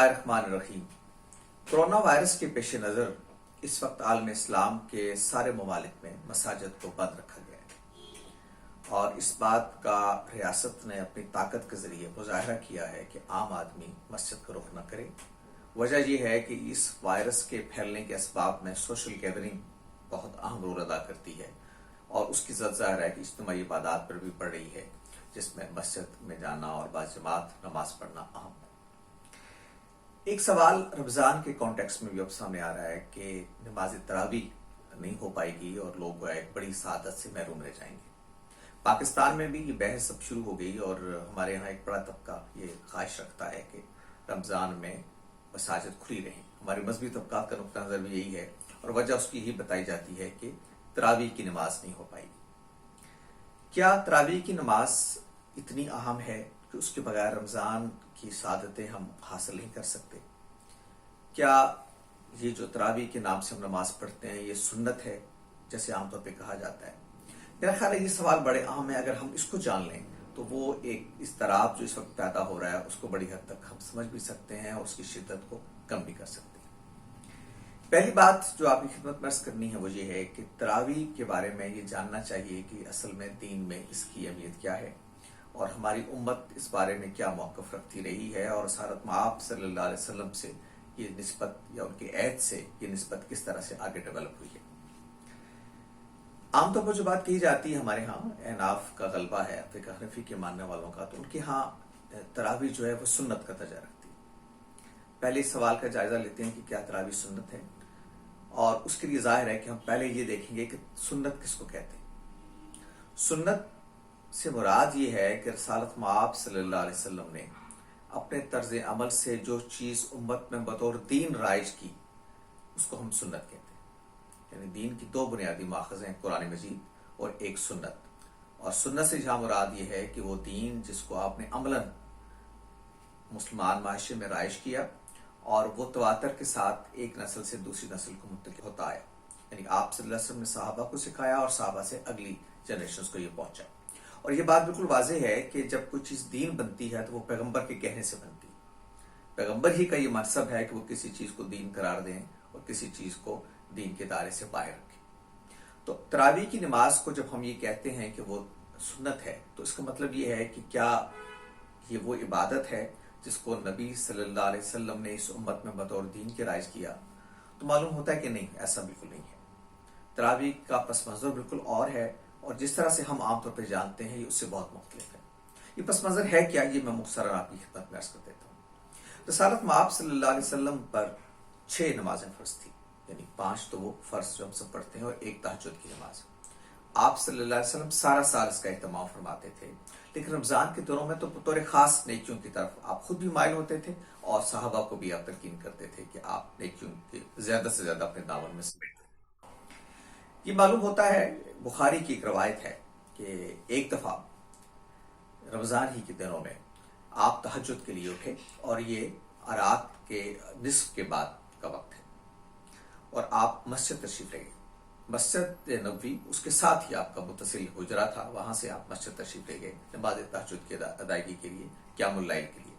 बिस्मिल्लाहिर्रहमानिर्रहीम। Corona virus के पेश नज़र इस वक्त आलम इस्लाम के सारे ममालिक में मसाजिद को बंद रखा गया है और इस बात का रियासत ने अपनी ताकत के जरिए मुजाहरा किया है कि आम आदमी मस्जिद का रुख न करे। वजह यह है कि इस वायरस के फैलने के असबाब में सोशल गैदरिंग बहुत अहम रोल अदा करती है और उसकी जद ज़ाहिर है कि इज्तिमाई इबादत पर भी पड़ रही है, जिसमें मस्जिद में जाना और बाजमात नमाज पढ़ना अहम है। एक सवाल रमज़ान के कॉन्टेक्स्ट में भी अब सामने आ रहा है कि नमाज तरावी नहीं हो पाएगी और लोग एक बड़ी सादत से महरूम रह जाएंगे। पाकिस्तान में भी ये बहस अब शुरू हो गई और हमारे यहाँ एक बड़ा तबका ये ख्वाहिश रखता है कि रमज़ान में मसाजिद खुली रहें। हमारे मजहबी तबकात का नुक्ता नज़र भी यही है और वजह उसकी यही बताई जाती है कि तरावी की नमाज नहीं हो पाएगी। क्या तरावी की नमाज इतनी अहम है कि उसके बगैर रमज़ान की सादतें हम हासिल नहीं कर सकते? क्या ये जो तरावी के नाम से हम नमाज पढ़ते हैं ये सुन्नत है जैसे आमतौर पे कहा जाता है? मेरा ख्याल है ये सवाल बड़े अहम है। अगर हम इसको जान लें तो वो एक इस्तराब जो इस वक्त पैदा हो रहा है उसको बड़ी हद तक हम समझ भी सकते हैं और उसकी शिद्दत को कम भी कर सकते हैं। पहली बात जो आपकी खिदमत में अर्ज करनी है वो ये है कि तरावी के बारे में ये जानना चाहिए कि असल में दीन में इसकी अहमियत क्या है और हमारी उम्मत इस बारे में क्या मौक़िफ़ रखती रही है और हज़रत आप सल्लल्लाहु अलैहि वसल्लम से ये निस्बत या उनके ऐद से ये निस्बत किस तरह से आगे डेवलप हुई है। आमतौर पर जो बात कही जाती है हमारे यहाँ एनाफ का गलबा है फ़िक़्ह हनफ़ी के मानने वालों का, तो उनके यहाँ तरावी जो है वो सुन्नत का दर्जा रखती है। पहले इस सवाल का जायज़ा लेते हैं कि क्या तरावी सुन्नत है और उसके लिए ज़ाहिर है कि हम पहले ये देखेंगे कि सुन्नत किसको कहते हैं। सुन्नत से मुराद ये है कि रसालत मआब सल्लल्लाहु अलैहि वसल्लम ने अपने तर्ज अमल से जो चीज़ उम्मत में बतौर दीन राइज की उसको हम सुन्नत कहते हैं। यानी दीन की दो बुनियादी माखज़ हैं, कुरान मजीद और एक सुन्नत। और सुन्नत से जहाँ मुराद ये है कि वो दीन जिसको आपने अमलन मुसलमान माशरे में राइज किया और वो तवातर के साथ एक नस्ल से दूसरी नस्ल को मुंतकिल होता आया। यानी आप सल्लल्लाहु अलैहि वसल्लम ने सहाबा को सिखाया और सहाबा से अगली जनरेशन को ये पहुंचा। और ये बात बिल्कुल वाज़ेह है कि जब कोई चीज़ दीन बनती है तो वो पैगंबर के कहने से बनती है। पैगंबर ही का ये मनसब है कि वो किसी चीज़ को दीन करार दें और किसी चीज़ को दीन के दायरे से बाहर रखें। तो तरावी की नमाज को जब हम ये कहते हैं कि वो सुन्नत है तो इसका मतलब ये है कि क्या ये वो इबादत है जिसको नबी सल्लल्लाहु अलैहि वसल्लम ने इस उम्मत में बतौर दीन के राइज किया? तो मालूम होता है कि नहीं, ऐसा बिल्कुल नहीं है। तरावी का पस मंज़र बिल्कुल और है और जिस तरह से हम आमतौर पर जानते हैं ये उससे बहुत मुख्तलिफ है। ये पस मंज़र है क्या, ये मैं मुख्तसरन आपकी खिदमत में अर्ज़ कर देता हूँ। रसालत मआब सल्लल्लाहु अलैहि वसल्लम पर 6 नमाजें फ़र्ज थी, यानी 5 तो वो फ़र्ज जो हम सब पढ़ते हैं और एक तहज्जुद की नमाज। आप सल्लल्लाहु अलैहि वसल्लम सारा साल इसका एहतमाम फरमाते थे, लेकिन रमज़ान के दिनों में तो बतौर ख़ास नेकियों की तरफ आप खुद भी माइल होते थे और सहाबा को भी आप तलकीन करते थे कि आप नेकियों के ज़्यादा से ज़्यादा अपने दामन में समेट। ये मालूम होता है, बुखारी की एक रवायत है कि एक दफ़ा रमज़ान ही के दिनों में आप तहज्जुद के लिए उठे और ये रात के निस्फ के बाद का वक्त है और आप मस्जिद तशरीफ ले गए। मस्जिद नबवी उसके साथ ही आपका मुत्तसिल हुजरा था, वहाँ से आप मस्जिद तशरीफ ले गए नमाज तहज्जुद की अदायगी के लिए, क़ियामुल लैल के लिए।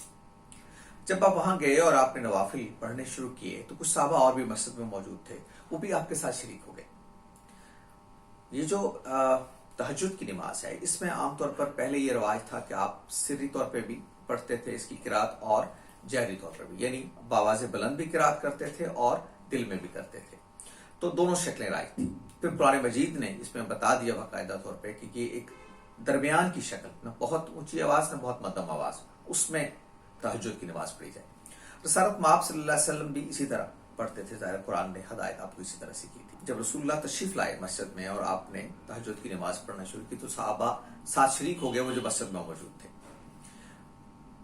जब आप वहाँ गए और आपने नवाफिल पढ़ने शुरू किए तो कुछ सहाबा और भी मस्जिद में मौजूद थे, वो भी आपके साथ शरीक हो गए। ये जो तहज्जुद की नमाज है इसमें आमतौर पर पहले ये रवाज था कि आप सिर्री तौर पे भी पढ़ते थे इसकी किरात और जहरी तौर पर भी, यानी बावाज़े बुलंद भी किरात करते थे और दिल में भी करते थे। तो दोनों शक्लें राइज थी। फिर कुरान मजीद ने इसमें बता दिया बाकायदा तौर पर कि ये एक दरमियान की शक्ल, न बहुत ऊंची आवाज़ न बहुत मध्यम आवाज़, उसमें तहज्जुद की नमाज पढ़ी जाए। रसूलुल्लाह मआब सल्लल्लाहु अलैहि वसल्लम भी इसी तरह पढ़ते थे। ज़ाहिर कुरान ने हदायत आपको इसी तरह से की थी। जब रसूलुल्लाह तशरीफ लाए मस्जिद में और आपने तहज्जुद की नमाज पढ़ना शुरू की तो सहाबा साथ शरीक हो गए, वो जो मस्जिद में मौजूद थे।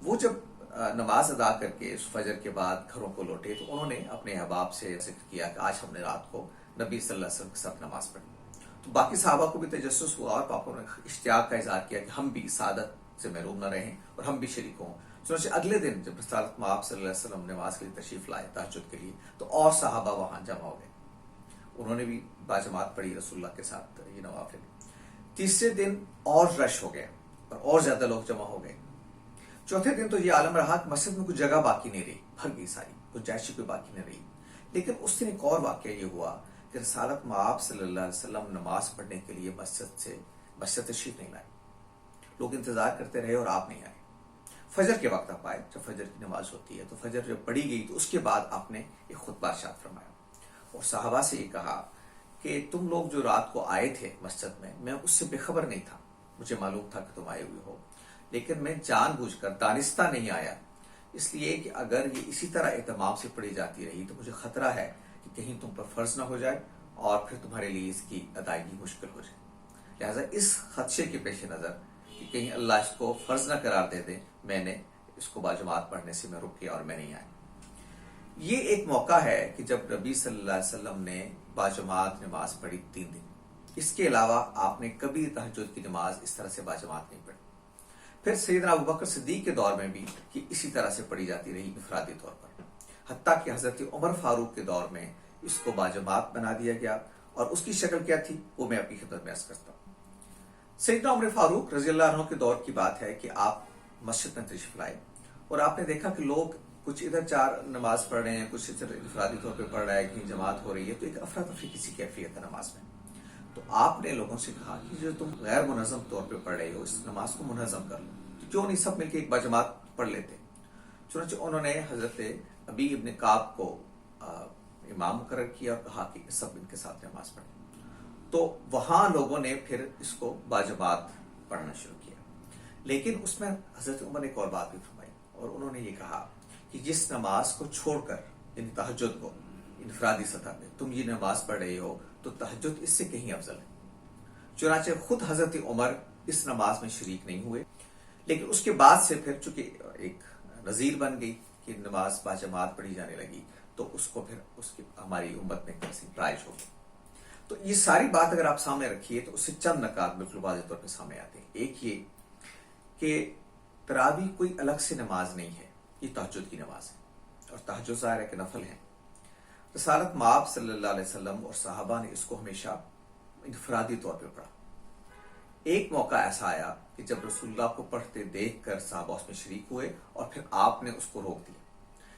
वो जब नमाज अदा करके फजर के बाद घरों को लौटे तो उन्होंने अपने अहबाब से जिक्र किया कि आज हमने रात को नबी सल्लल्लाहु अलैहि वसल्लम के साथ नमाज पढ़ी। तो बाकी सहाबा को भी तजस्सुस हुआ और पापा ने इश्तियाक का इज़हार किया कि हम भी सादत से महरूम न रहें और हम भी शरीक हों। सोचे अगले दिन जब रसूलुल्लाह मआब सल्लल्लाहु अलैहि वसल्लम नमाज के लिए तशरीफ लाए तहज्जुद के लिए तो और सहाबा वहाँ जमा हो गए, उन्होंने भी बाजमात पढ़ी रसूलुल्लाह के साथ ये नवाफिल। तीसरे दिन और रश हो गया और ज़्यादा लोग जमा हो गए। चौथे दिन तो ये आलम रहा कि मस्जिद में कुछ जगह बाकी नहीं रही, भर गई सारी, गुंजाइश कोई बाकी नहीं रही। लेकिन उस दिन एक और वाकया ये हुआ कि रसालत मआब सल्लल्लाहु अलैहि वसल्लम नमाज पढ़ने के लिए मस्जिद तशरीफ नहीं लाए। लोग इंतजार करते रहे और आप नहीं आए। फजर के वक्त आप आए, जब फजर की नमाज होती है, तो फजर जब पढ़ी गई तो उसके बाद आपने एक खुतबा इरशाद फरमाया और साहबा से ये कहा कि तुम लोग जो रात को आए थे मस्जिद में, मैं उससे बेखबर नहीं था, मुझे मालूम था कि तुम आए हुए हो, लेकिन मैं जानबूझकर दानिस्ता नहीं आया, इसलिए कि अगर ये इसी तरह एहतमाम से पढ़ी जाती रही तो मुझे खतरा है कि कहीं तुम पर फर्ज ना हो जाए और फिर तुम्हारे लिए इसकी अदायगी मुश्किल हो जाए। लिहाजा इस खदशे के पेश नज़र कि कहीं अल्लाह इसको फर्ज ना करार दे दे, मैंने इसको बाजमात पढ़ने से मैं रुक गया और मैं नहीं आया। ये एक मौका है कि जब नबी सल्लल्लाहु अलैहि वसल्लम ने बाजमात नमाज पढ़ी 3 दिन। इसके अलावा आपने कभी तहज्जुद की नमाज इस तरह से बाजमात नहीं पढ़ी। फिर सैयदना अबू बकर सिद्दीक के दौर में भी कि इसी तरह से पढ़ी जाती रही इफरादी तौर पर, हत्ता कि हजरत उमर फारूक के दौर में इसको बाजमात बना दिया गया। और उसकी शक्ल क्या थी वो मैं अपनी खिदमत में अर्ज करता हूँ। सैयदना उमर फारूक रज़ी अल्लाह अन्हु के दौर की बात है कि आप मस्जिद में तशरीफ लाए और आपने देखा कि लोग कुछ इधर 4 नमाज पढ़ रहे हैं, कुछ इधर इफरादी तौर पे पढ़ रहा है, कहीं जमात हो रही है, तो एक अफरा तफरी किसी कैफियत है नमाज में। तो आपने लोगों से कहा कि जो तुम गैर मुनज़्ज़म तौर पे पढ़ रहे हो, इस नमाज को मुनज़्ज़म कर लो, तो क्यों नहीं सब मिलकर एक बाजमात पढ़ लेते। चुनांचे उन्होंने हजरत अबी इब्न काब को इमाम मुकर्रर किया और कहा कि सब इनके साथ नमाज पढ़े। तो वहां लोगों ने फिर इसको बाजमात पढ़ना शुरू किया। लेकिन उसमें हजरत उमर ने एक और बात भी फरमाई और उन्होंने ये कहा कि जिस नमाज को छोड़कर, यानी तहज्जुद को इनफरादी सतह पे तुम ये नमाज पढ़ रहे हो, तो तहज्जुद इससे कहीं अफजल है। चुनांचे खुद हजरत उमर इस नमाज में शरीक नहीं हुए, लेकिन उसके बाद से फिर चूंकि एक नजीर बन गई कि नमाज बाजमात पढ़ी जाने लगी, तो उसको फिर उसकी हमारी उम्मत में कैसी प्राइज होगी। तो ये सारी बात अगर आप सामने रखिए तो उससे चंद नकात बिल्कुल वाज़ेह तौर पर सामने आते हैं। एक ये कि तरावी कोई अलग से नमाज नहीं है, ये तहज्जुद की नमाज है और तहज्जुद ज़ाहिर है कि नफल है। रसालत मआब सल्लल्लाहु अलैहि वसल्लम और सहाबा ने इसको हमेशा इनफरादी तौर पर पढ़ा। एक मौका ऐसा आया कि जब रसूलुल्लाह को पढ़ते देखकर सहाबा उसमें शरीक हुए और फिर आपने उसको रोक दिया।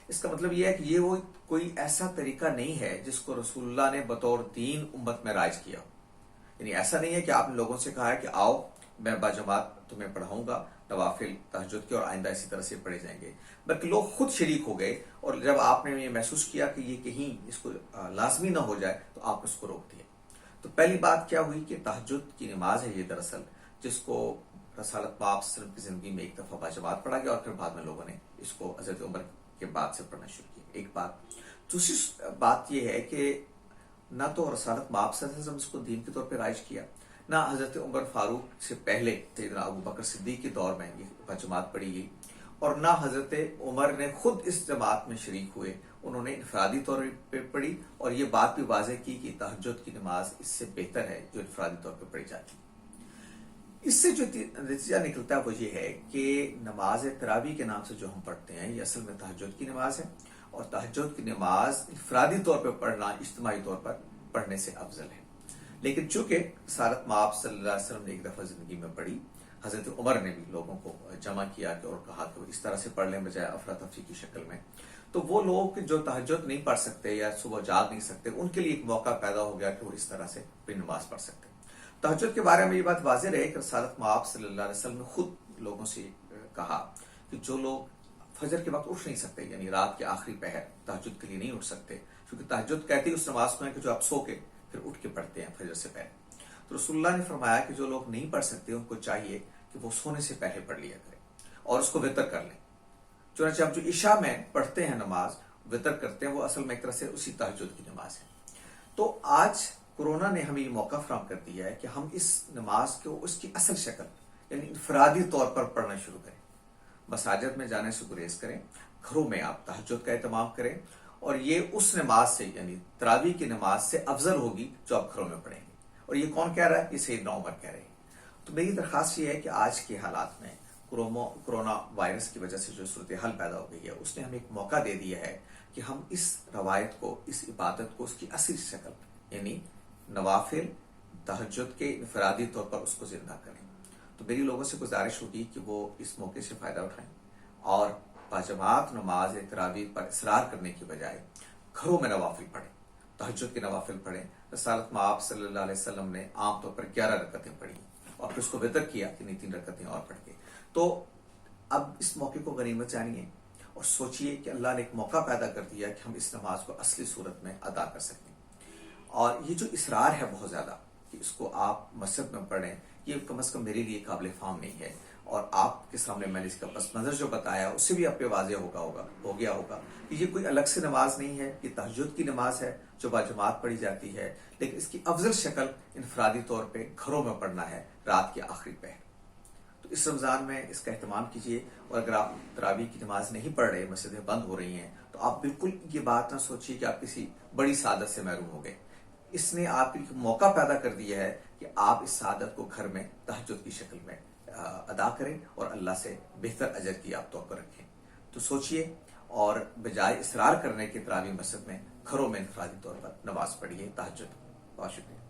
इसका मतलब यह है कि ये वो कोई ऐसा तरीका नहीं है जिसको रसूलुल्लाह ने बतौर दीन उम्मत में राइज किया। यानी ऐसा नहीं है कि आपने लोगों से कहा है कि आओ मैं बाजमात तुम्हें पढ़ाऊंगा नवाफिल तहज्जुद के और आइंदा इसी तरह से पढ़े जाएंगे, बल्कि लोग खुद शरीक हो गए और जब आपने ये महसूस किया कि ये कहीं इसको लाजमी ना हो जाए तो आप उसको रोक दिए। तो पहली बात क्या हुई कि तहज्जुद की नमाज है ये दरअसल, जिसको रसालत मआब की जिंदगी में एक दफा बाजमात पढ़ा गया और फिर बाद में लोगों ने इसको हजरत उमर के बाद से पढ़ना शुरू किया। एक बात। दूसरी बात यह है कि ना तो रसालत मआब सल्लल्लाहु इसको दीन के तौर पर राइज किया, ना हजरत उमर फारूक से पहले सैयदना अबू बकर सिद्दीक के दौर में ये जमात पढ़ी गई, और ना हजरत उमर ने खुद इस जमात में शरीक हुए। उन्होंने इनफरादी तौर पर पढ़ी और ये बात भी वाज़ेह की कि तहज्जुद की नमाज इससे बेहतर है जो इनफरादी तौर पर पढ़ी जाती है। इससे जो नतीजा निकलता है वो ये है कि नमाज तरावी के नाम से जो हम पढ़ते हैं ये असल में तहज्जुद की नमाज है और तहज्जुद की नमाज इनफरादी तौर पर पढ़ना इज्तिमाई तौर पर पढ़ने से अफजल है। लेकिन चूंकि रसालत मआब सल्लल्लाहु अलैहि वसल्लम ने एक दफा जिंदगी में पढ़ी, हजरत उमर ने भी लोगों को जमा किया और कहा कि वो इस तरह से पढ़ लें बजाय अफरा तफरी की शक्ल में, तो वो लोग जो तहज्जुद नहीं पढ़ सकते या सुबह जाग नहीं सकते, उनके लिए एक मौका पैदा हो गया कि वो इस तरह से अपनी नमाज पढ़ सकते। तहज्जुद के बारे में ये बात वाज़ेह रहे कि रसालत मआब सल्लल्लाहु अलैहि वसल्लम ने खुद लोगों से कहा कि जो लोग फजर के वक्त उठ नहीं सकते, यानी रात के आखिरी पहर तहज्जुद के लिए नहीं उठ सकते, क्योंकि तहज्जुद कहती है उस नमाज को है कि जो आप सो के फिर उठ के पढ़ते हैं फजर से पहले। तो रसूलुल्लाह ने फरमाया कि जो लोग नहीं पढ़ सकते उनको चाहिए कि वो सोने से पहले पढ़ लिया करें और उसको वितर कर लें। चुनांचे आप जो इशा में पढ़ते हैं नमाज वितर करते हैं, वो असल में एक तरह से उसी तहज्जुद की नमाज है। तो आज कोरोना ने हमें ये मौका फराहम कर दिया है कि हम इस नमाज को उसकी असल शक्ल यानी इनफरादी तौर पर पढ़ना शुरू करें। मसाजिद में जाने से गुरेज करें, घरों में आप तहज्जुद का एहतमाम करें और ये उस नमाज से यानी तरावी की नमाज से अफजल होगी जो आप घरों में पढ़ेंगे। और ये कौन कह रहा है? ये सैयदना उमर कह रहे हैं। तो मेरी दरख्वास्त ये है कि आज के हालात में कोरोना वायरस की वजह से जो सूरत हाल पैदा हो गई है उसने हमें एक मौका दे दिया है कि हम इस रवायत को, इस इबादत को उसकी असली शक्ल यानी नवाफिल तहज्जुद के इनफरादी तौर पर उसको जिंदा करें। तो मेरी लोगों से गुजारिश होगी कि वो इस मौके से फायदा उठाएं, اور बाजमात नमाज तरावी पर इसरार करने की बजाय घरों में नवाफिल पढ़ें, तहज्जुद की नवाफिल पढ़ें। रसालत में आप सल्लल्लाहु अलैहि वसल्लम ने आमतौर पर 11 रकतें पढ़ी और फिर उसको वितर किया कि नहीं 3 रकतें और पढ़ के। तो अब इस मौके को गनीमत जानिए और सोचिए कि अल्लाह ने एक मौका पैदा कर दिया कि हम इस नमाज को असली सूरत में अदा कर सकें। और ये जो इसरार है बहुत ज़्यादा कि इसको आप मस्जिद में पढ़ें, ये कम से कम मेरे लिए काबिल फाहम नहीं है। और आपके सामने मैंने इसका पस मंजर जो बताया उससे भी आपके वाज़ेह हो गया होगा कि ये कोई अलग से नमाज नहीं है, ये तहज्जुद की नमाज है जो बाजमात पढ़ी जाती है, लेकिन इसकी अफजल शक्ल इनफरादी तौर पे घरों में पढ़ना है रात के आखिरी पहर। तो इस रमज़ान में इसका एहतमाम कीजिए। और अगर आप तरावी की नमाज नहीं पढ़ रहे, मस्जिदें बंद हो रही हैं, तो आप बिल्कुल ये बात ना सोचिए कि आप किसी बड़ी सादत से महरूम हो गए। इसने आपके लिए मौका पैदा कर दिया है कि आप इस सादत को घर में तहज्जुद की शक्ल में अदा करें और अल्लाह से बेहतर अजर की आप तौक़्क़ो रखें। तो सोचिए और बजाय इसरार करने के तरावी मस्जिद में घरों में इनफरादी तौर पर नमाज पढ़िए तहज्जुद। बहुत शुक्रिया।